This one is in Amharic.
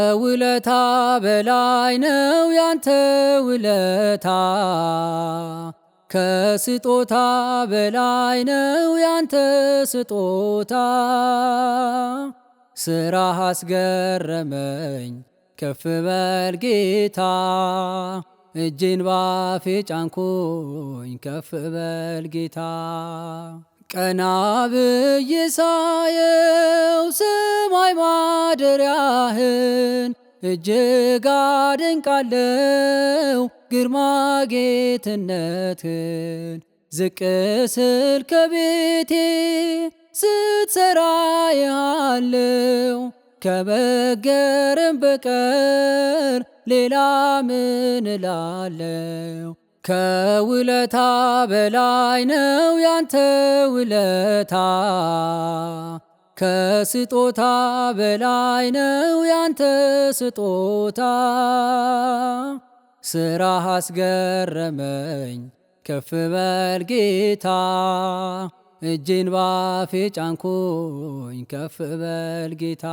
ከውለታ በላይ ነው ያንተ ውለታ፣ ከስጦታ በላይ ነው ያንተ ስጦታ። ስራህ አስገረመኝ ከፍ በል ጌታ፣ እጄን ባፌ ጫንኩኝ ከፍ በል ጌታ። ቀና ብዬ ሳየው ሰማይ ማደሪያህን እጅግ አደንቃለው ግርማ ጌትነትህን። ዝቅ ስል ከቤቴ ስትሰራ ያለው ከመገረም በቀር ሌላ ምን እላለው? ከውለታ በላይ ነው ያንተ ውለታ፣ ከስጦታ በላይ ነው ያንተ ስጦታ። ስራህ አስገረመኝ ከፍ በል ጌታ፣ እጄን ባፌ ጫንኩኝ ከፍ በል ጌታ።